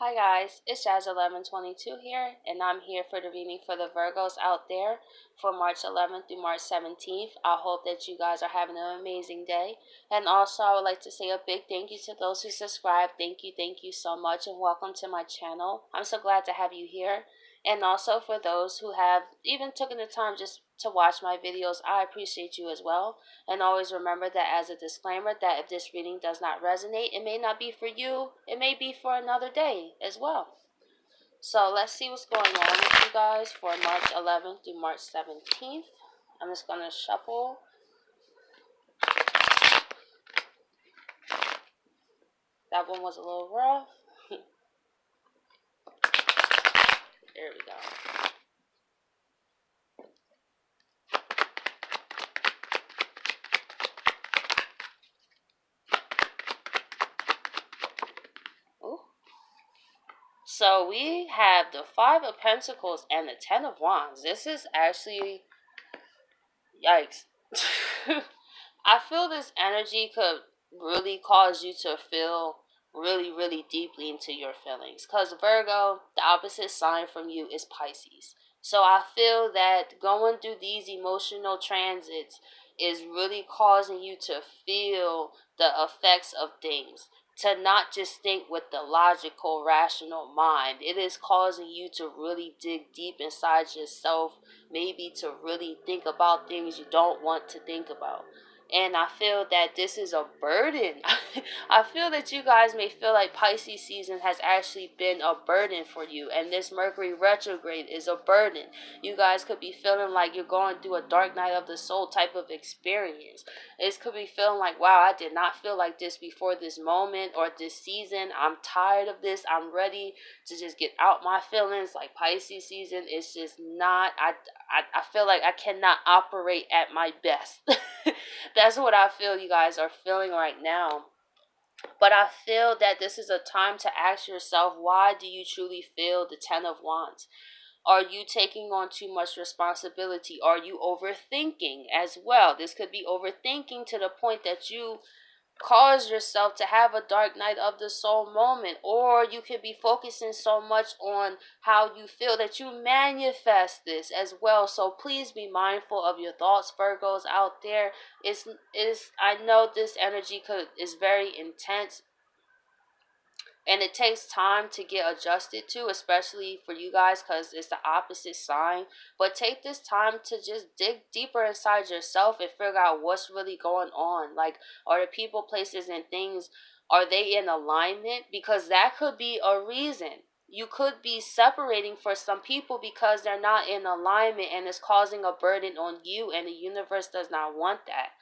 Hi guys, it's Jazz1122 here, and I'm here for the reading for the Virgos out there for March 11th through March 17th. I hope that you guys are having an amazing day. And also, I would like to say a big thank you to those who subscribe. Thank you so much, and welcome to my channel. I'm so glad to have you here. And also for those who have even taken the time just to watch my videos, I appreciate you as well. And always remember that as a disclaimer that if this reading does not resonate, it may not be for you. It may be for another day as well. So let's see what's going on with you guys for March 11th through March 17th. I'm just going to shuffle. That one was a little rough. There we go. So we have the Five of Pentacles and the Ten of Wands. This is actually, yikes. I feel this energy could really cause you to feel really deeply into your feelings. Because Virgo, the opposite sign from you is Pisces. So I feel that going through these emotional transits is really causing you to feel the effects of things, to not just think with the logical, rational mind. It is causing you to really dig deep inside yourself, maybe to really think about things you don't want to think about. And I feel that this is a burden. I feel that you guys may feel like Pisces season has actually been a burden for you. And this Mercury retrograde is a burden. You guys could be feeling like you're going through a dark night of the soul type of experience. It could be feeling like, wow, I did not feel like this before this moment or this season. I'm tired of this. I'm ready to just get out my feelings. Like Pisces season is just not, I feel like I cannot operate at my best. That's what I feel you guys are feeling right now. But I feel that this is a time to ask yourself, why do you truly feel the Ten of Wands? Are you taking on too much responsibility? Are you overthinking as well? This could be overthinking to the point that you cause yourself to have a dark night of the soul moment, or you could be focusing so much on how you feel that you manifest this as well. So please be mindful of your thoughts, Virgos out there. I know this energy is very intense, and it takes time to get adjusted to, especially for you guys because it's the opposite sign. But take this time to just dig deeper inside yourself and figure out what's really going on. Like, are the people, places, and things, are they in alignment? Because that could be a reason. You could be separating for some people because they're not in alignment, and it's causing a burden on you, and the universe does not want that.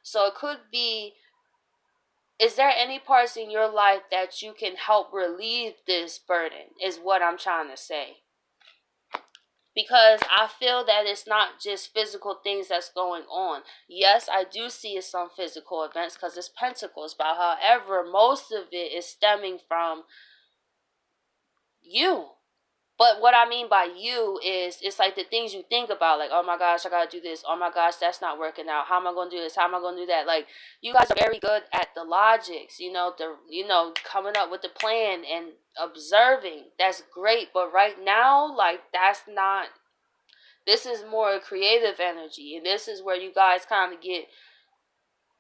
So it could be, is there any parts in your life that you can help relieve this burden, is what I'm trying to say. Because I feel that it's not just physical things that's going on. Yes, I do see some physical events because it's pentacles. But however, most of it is stemming from you. But what I mean by you is, it's like the things you think about, like, oh my gosh, I gotta do this. Oh my gosh, that's not working out. How am I gonna do this? How am I gonna do that? Like, you guys are very good at the logics, coming up with the plan and observing. That's great. But right now, like, that's not, this is more a creative energy. And this is where you guys kind of get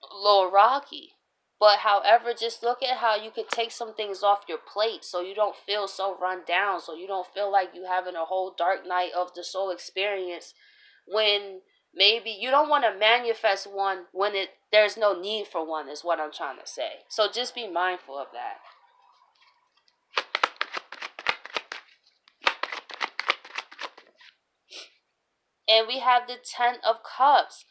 a little rocky. But however, just look at how you could take some things off your plate so you don't feel so run down, so you don't feel like you having a whole dark night of the soul experience, when maybe you don't want to manifest one when there's no need for one, is what I'm trying to say. So just be mindful of that. And we have the Ten of Cups.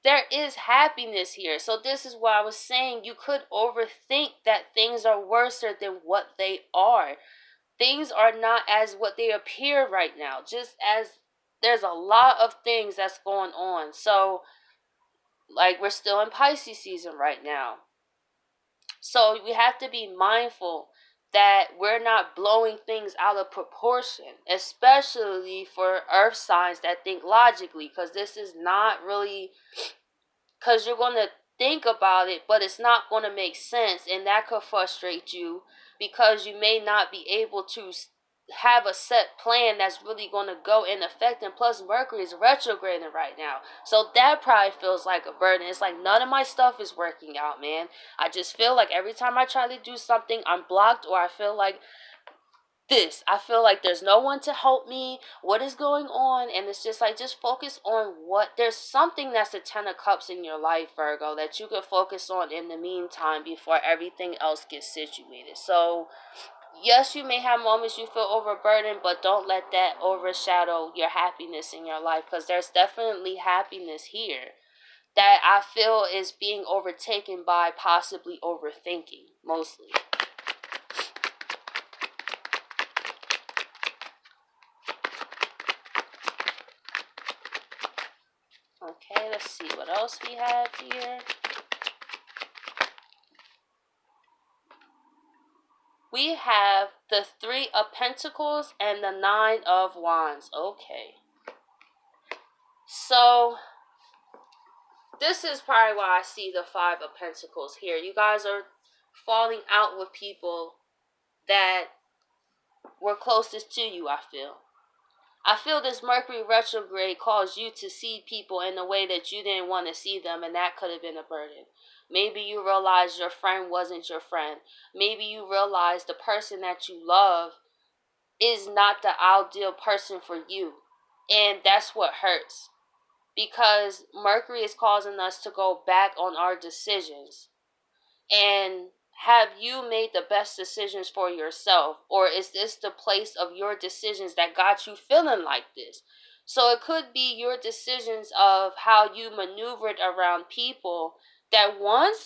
There is happiness here. So this is why I was saying you could overthink that things are worse than what they are. Things are not as what they appear right now. Just as there's a lot of things that's going on. So, like, we're still in Pisces season right now. So we have to be mindful that we're not blowing things out of proportion, especially for earth signs that think logically, because this is not really, you're going to think about it, but it's not going to make sense, and that could frustrate you because you may not be able to have a set plan that's really going to go in effect. And plus Mercury is retrograding right now, so that probably feels like a burden. It's like none of my stuff is working out, man. I just feel like every time I try to do something, I'm blocked, or I feel like there's no one to help me. What is going on? And it's just like, just focus on what, there's something that's the 10 of cups in your life, Virgo, that you could focus on in the meantime before everything else gets situated. So yes, you may have moments you feel overburdened, but don't let that overshadow your happiness in your life, because there's definitely happiness here that I feel is being overtaken by possibly overthinking, mostly. Okay, let's see what else we have here. We have the 3 of Pentacles and the 9 of Wands. Okay. So, this is probably why I see the 5 of Pentacles here. You guys are falling out with people that were closest to you, I feel. I feel this Mercury retrograde caused you to see people in a way that you didn't want to see them, and that could have been a burden. Maybe you realized your friend wasn't your friend. Maybe you realized the person that you love is not the ideal person for you. And that's what hurts. Because Mercury is causing us to go back on our decisions. And have you made the best decisions for yourself? Or is this the place of your decisions that got you feeling like this? So it could be your decisions of how you maneuvered around people that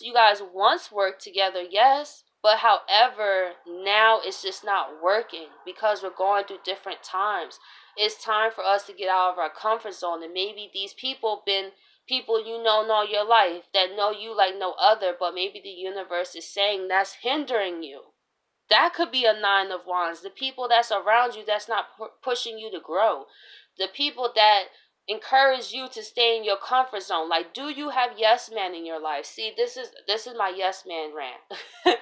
you guys once worked together, yes. But however, now it's just not working because we're going through different times. It's time for us to get out of our comfort zone. And maybe these people been people you know all your life that know you like no other, but maybe the universe is saying that's hindering you. That could be a 9 of Wands. The people that's around you that's not pushing you to grow. The people that encourage you to stay in your comfort zone. Like, do you have yes men in your life? See, this is my yes man rant.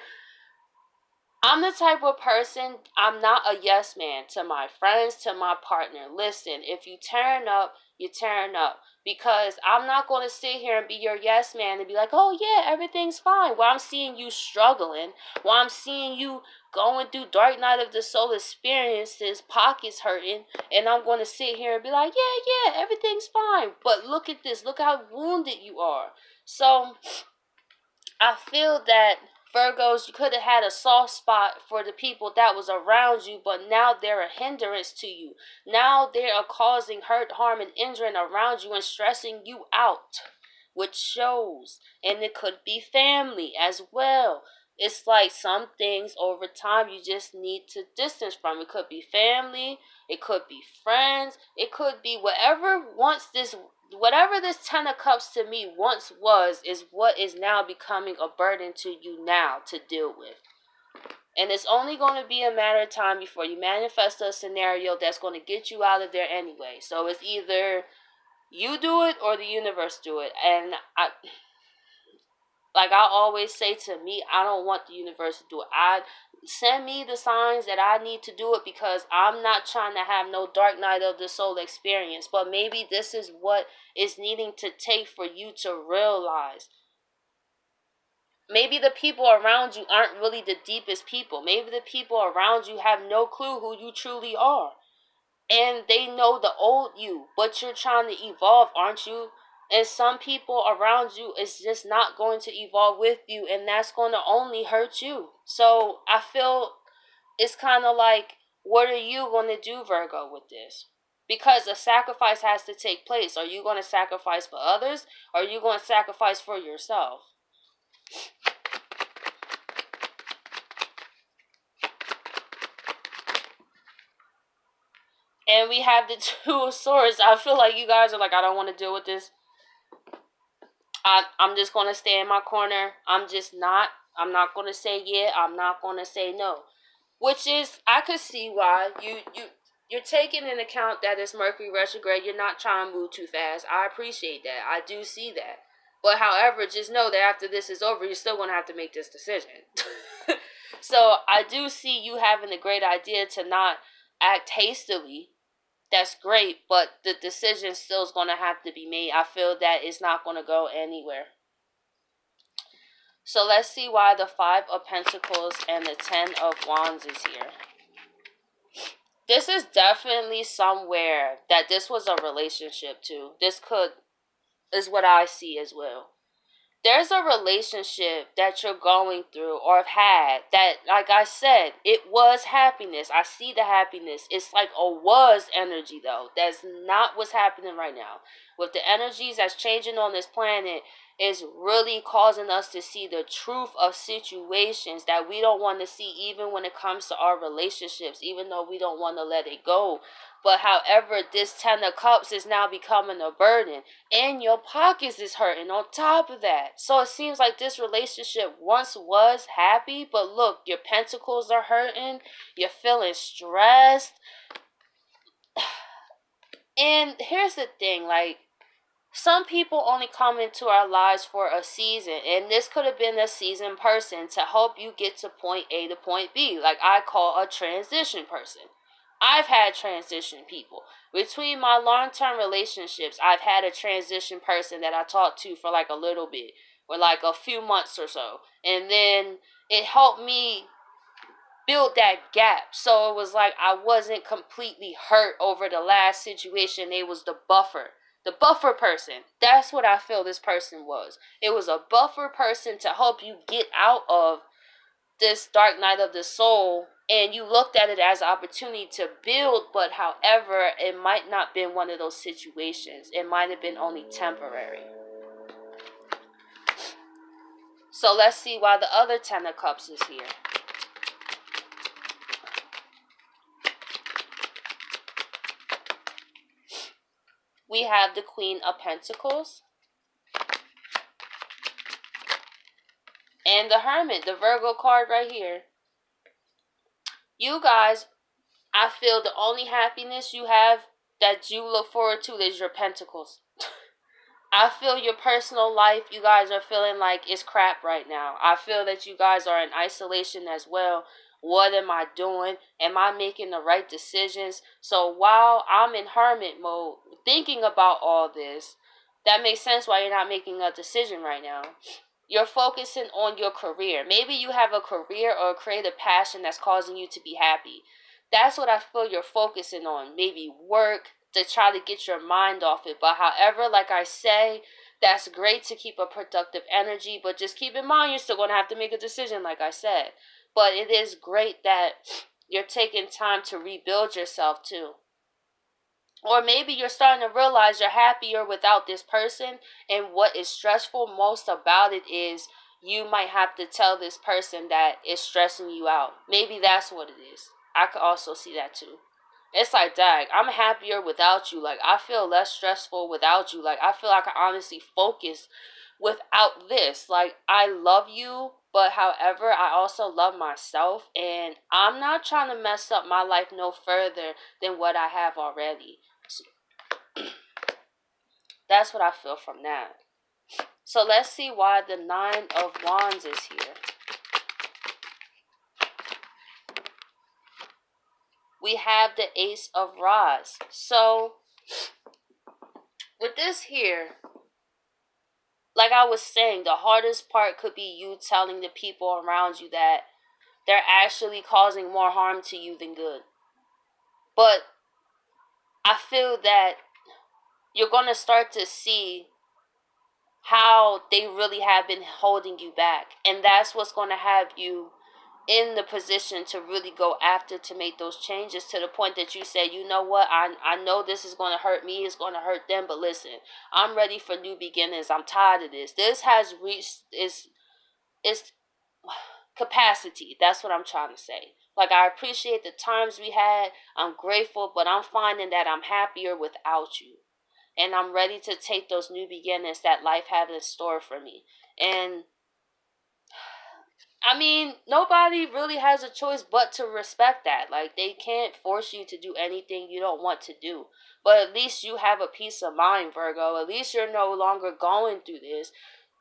I'm the type of person, I'm not a yes man to my friends, to my partner. Listen, if you turn up, you turn up. Because I'm not going to sit here and be your yes man and be like, oh yeah, everything's fine. While I'm seeing you struggling, while I'm seeing you going through dark night of the soul experiences, pockets hurting, and I'm going to sit here and be like, yeah, everything's fine. But look at this, look how wounded you are. So I feel that Virgos, you could have had a soft spot for the people that was around you, but now they're a hindrance to you. Now they are causing hurt, harm, and injuring around you and stressing you out, which shows. And it could be family as well. It's like some things over time you just need to distance from. It could be family, it could be friends, it could be whatever this 10 of cups to me once was is what is now becoming a burden to you now to deal with. And it's only going to be a matter of time before you manifest a scenario that's going to get you out of there anyway. So it's either you do it or the universe do it. And like I always say, to me, I don't want the universe to do it. Send me the signs that I need to do it, because I'm not trying to have no dark night of the soul experience. But maybe this is what is needing to take for you to realize. Maybe the people around you aren't really the deepest people. Maybe the people around you have no clue who you truly are. And they know the old you, but you're trying to evolve, aren't you? And some people around you is just not going to evolve with you, and that's going to only hurt you. So I feel it's kind of like, what are you going to do, Virgo, with this? Because a sacrifice has to take place. Are you going to sacrifice for others, or are you going to sacrifice for yourself? And we have the 2 of Swords. I feel like you guys are like, I don't want to deal with this. I'm just going to stay in my corner. I'm not going to say yeah. I'm not going to say no. Which is, I could see why. You're taking into account that it's Mercury retrograde. You're not trying to move too fast. I appreciate that. I do see that. But however, just know that after this is over, you're still going to have to make this decision. So I do see you having a great idea to not act hastily. That's great, but the decision still is going to have to be made. I feel that it's not going to go anywhere. So let's see why the Five of Pentacles and the Ten of Wands is here. This is definitely somewhere that this was a relationship too. Is what I see as well. There's a relationship that you're going through or have had that, like I said, it was happiness. I see the happiness. It's like a was energy, though. That's not what's happening right now. With the energies that's changing on this planet, is really causing us to see the truth of situations that we don't want to see, even when it comes to our relationships, even though we don't want to let it go. But however, this Ten of Cups is now becoming a burden, and your pockets is hurting on top of that. So it seems like this relationship once was happy, but look, your pentacles are hurting, you're feeling stressed. And here's the thing, like, some people only come into our lives for a season, and this could have been a seasoned person to help you get to point A to point B, like I call a transition person. I've had transition people. Between my long-term relationships, I've had a transition person that I talked to for like a little bit, or like a few months or so. And then it helped me build that gap. So it was like I wasn't completely hurt over the last situation. It was the buffer. The buffer person. That's what I feel this person was. It was a buffer person to help you get out of this dark night of the soul, and you looked at it as an opportunity to build, but however, it might not been one of those situations. It might have been only temporary. So let's see why the other Ten of Cups is here. We have the Queen of Pentacles and the Hermit, the Virgo card right here. You guys, I feel the only happiness you have that you look forward to is your pentacles. I feel your personal life, you guys are feeling like it's crap right now. I feel that you guys are in isolation as well. What am I doing? Am I making the right decisions? So while I'm in hermit mode, thinking about all this, that makes sense why you're not making a decision right now. You're focusing on your career. Maybe you have a career or a creative passion that's causing you to be happy. That's what I feel you're focusing on. Maybe work, to try to get your mind off it. But however, like I say, that's great to keep a productive energy. But just keep in mind, you're still going to have to make a decision, like I said. But it is great that you're taking time to rebuild yourself too. Or maybe you're starting to realize you're happier without this person, and what is stressful most about it is you might have to tell this person that it's stressing you out. Maybe that's what it is. I could also see that too. It's like, dag, I'm happier without you. Like, I feel less stressful without you. Like, I feel like I honestly focus without this. Like, I love you, but however, I also love myself, and I'm not trying to mess up my life no further than what I have already. So, that's what I feel from that. So let's see why the Nine of Wands is here. We have the Ace of Rods. So with this here, like I was saying, the hardest part could be you telling the people around you that they're actually causing more harm to you than good. But I feel that you're going to start to see how they really have been holding you back. And that's what's going to have you in the position to really go after to make those changes, to the point that you say, you know what, I know this is going to hurt me, it's going to hurt them, but listen, I'm ready for new beginnings. I'm tired of this. This has reached its capacity. That's what I'm trying to say. Like, I appreciate the times we had, I'm grateful, but I'm finding that I'm happier without you. And I'm ready to take those new beginnings that life has in store for me. And I mean, nobody really has a choice but to respect that. Like, they can't force you to do anything you don't want to do. But at least you have a peace of mind, Virgo. At least you're no longer going through this.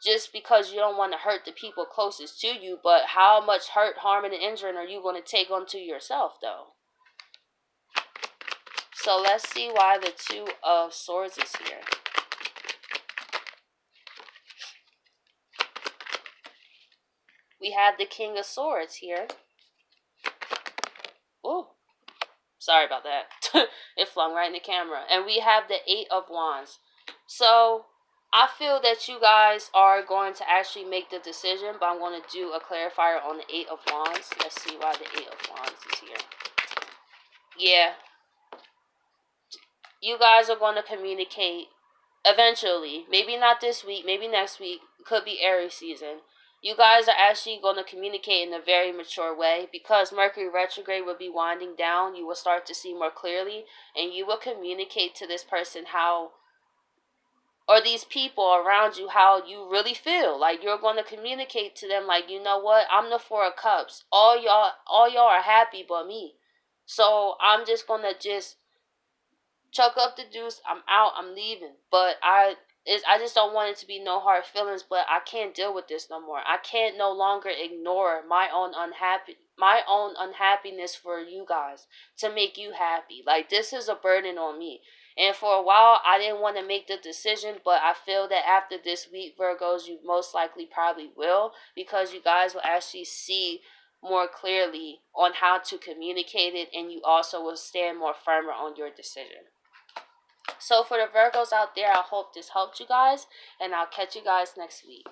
just because you don't want to hurt the people closest to you, but how much hurt, harm, and injury are you going to take onto yourself, though? So let's see why the Two of Swords is here. We have the King of Swords here. Ooh, sorry about that. It flung right in the camera. And we have the Eight of Wands. So I feel that you guys are going to actually make the decision, but I'm going to do a clarifier on the Eight of Wands. Let's see why the Eight of Wands is here. Yeah. You guys are going to communicate eventually. Maybe not this week, maybe next week. It could be Aries season. You guys are actually going to communicate in a very mature way, because Mercury retrograde will be winding down. You will start to see more clearly, and you will communicate to this person how, or these people around you, how you really feel. Like, you're going to communicate to them like, you know what, I'm the Four of Cups. All y'all are happy but me. So I'm just going to just chuck up the deuce. I'm out. I'm leaving. But I just don't want it to be no hard feelings. But I can't deal with this no more. I can't no longer ignore my own unhappiness for you guys to make you happy. Like, this is a burden on me. And for a while, I didn't want to make the decision, but I feel that after this week, Virgos, you most likely probably will, because you guys will actually see more clearly on how to communicate it, and you also will stand more firmer on your decision. So for the Virgos out there, I hope this helped you guys, and I'll catch you guys next week.